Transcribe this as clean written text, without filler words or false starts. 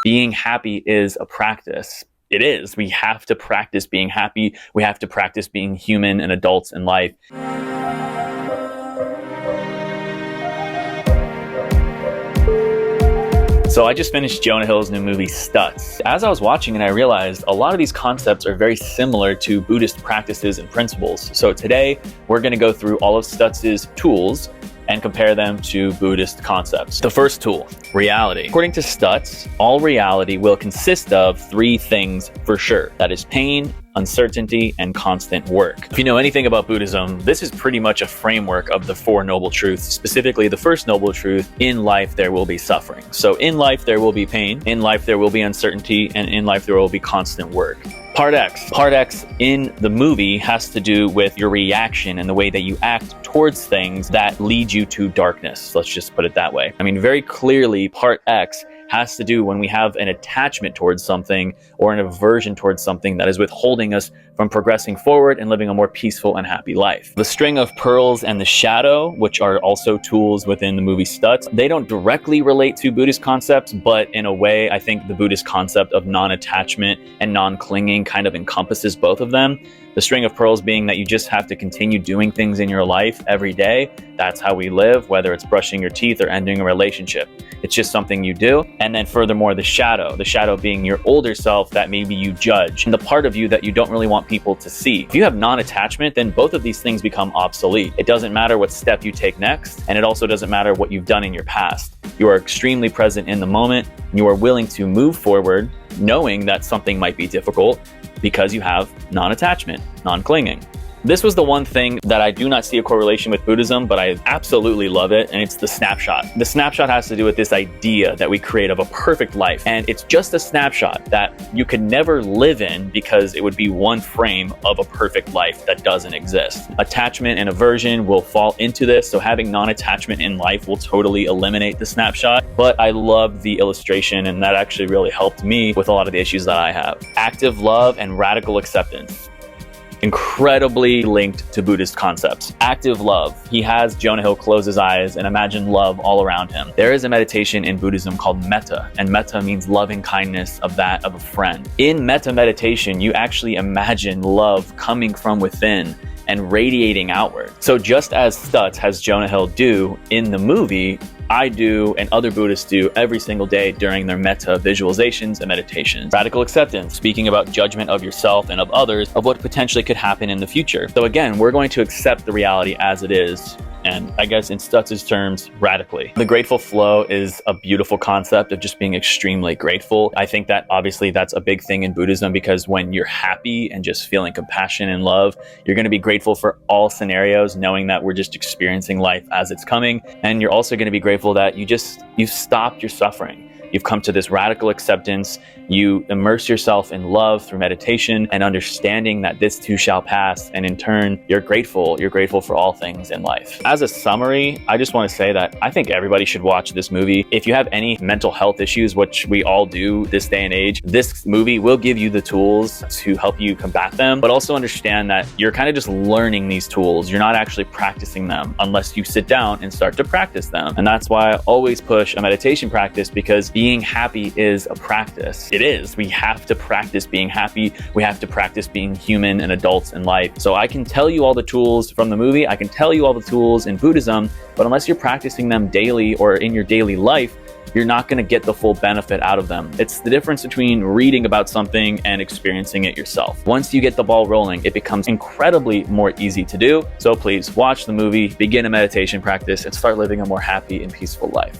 Being happy is a practice. It is. We have to practice being happy. We have to practice being human and adults in life. So I just finished Jonah Hill's new movie, Stutz. As I was watching it, I realized a lot of these concepts are very similar to Buddhist practices and principles. So today, we're going to go through all of Stutz's tools and compare them to Buddhist concepts. The first tool, reality. According to Stutz, all reality will consist of three things for sure. That is pain, uncertainty, and constant work. If you know anything about Buddhism, this is pretty much a framework of the Four Noble Truths. Specifically, the first noble truth, in life there will be suffering. So in life there will be pain, in life there will be uncertainty, and in life there will be constant work. Part X. Part X in the movie has to do with your reaction and the way that you act towards things that lead you to darkness. Let's just put it that way. I mean, very clearly, Part X has to do when we have an attachment towards something or an aversion towards something that is withholding us from progressing forward and living a more peaceful and happy life. The string of pearls and the shadow, which are also tools within the movie Stutz, they don't directly relate to Buddhist concepts, but in a way, I think the Buddhist concept of non-attachment and non-clinging kind of encompasses both of them. The string of pearls being that you just have to continue doing things in your life every day. That's how we live, whether it's brushing your teeth or ending a relationship. It's just something you do. And then furthermore, the shadow being your older self that maybe you judge, and the part of you that you don't really want people to see. If you have non-attachment, then both of these things become obsolete. It doesn't matter what step you take next, and it also doesn't matter what you've done in your past. You are extremely present in the moment, and you are willing to move forward, knowing that something might be difficult, because you have non-attachment, non-clinging. This was the one thing that I do not see a correlation with Buddhism, but I absolutely love it, and it's the snapshot. The snapshot has to do with this idea that we create of a perfect life, and it's just a snapshot that you could never live in because it would be one frame of a perfect life that doesn't exist. Attachment and aversion will fall into this, so having non-attachment in life will totally eliminate the snapshot, but I love the illustration, and that actually really helped me with a lot of the issues that I have. Active love and radical acceptance. Incredibly linked to Buddhist concepts. Active love. He has Jonah Hill close his eyes and imagine love all around him. There is a meditation in Buddhism called metta, and metta means loving kindness of that of a friend. In metta meditation, you actually imagine love coming from within and radiating outward. So just as Stutz has Jonah Hill do in the movie, I do and other Buddhists do every single day during their metta visualizations and meditations. Radical acceptance, speaking about judgment of yourself and of others, of what potentially could happen in the future. So again, we're going to accept the reality as it is, and I guess in Stutz's terms, radically. The grateful flow is a beautiful concept of just being extremely grateful. I think that obviously that's a big thing in Buddhism, because when you're happy and just feeling compassion and love, you're going to be grateful for all scenarios, knowing that we're just experiencing life as it's coming. And you're also going to be grateful that you've stopped your suffering. You've come to this radical acceptance. You immerse yourself in love through meditation and understanding that this too shall pass. And in turn, you're grateful. You're grateful for all things in life. As a summary, I just want to say that I think everybody should watch this movie. If you have any mental health issues, which we all do this day and age, this movie will give you the tools to help you combat them, but also understand that you're kind of just learning these tools. You're not actually practicing them unless you sit down and start to practice them. And that's why I always push a meditation practice, because being happy is a practice. It is. We have to practice being happy. We have to practice being human and adults in life. So I can tell you all the tools from the movie. I can tell you all the tools in Buddhism, but unless you're practicing them daily or in your daily life, you're not going to get the full benefit out of them. It's the difference between reading about something and experiencing it yourself. Once you get the ball rolling, it becomes incredibly more easy to do. So please watch the movie, begin a meditation practice, and start living a more happy and peaceful life.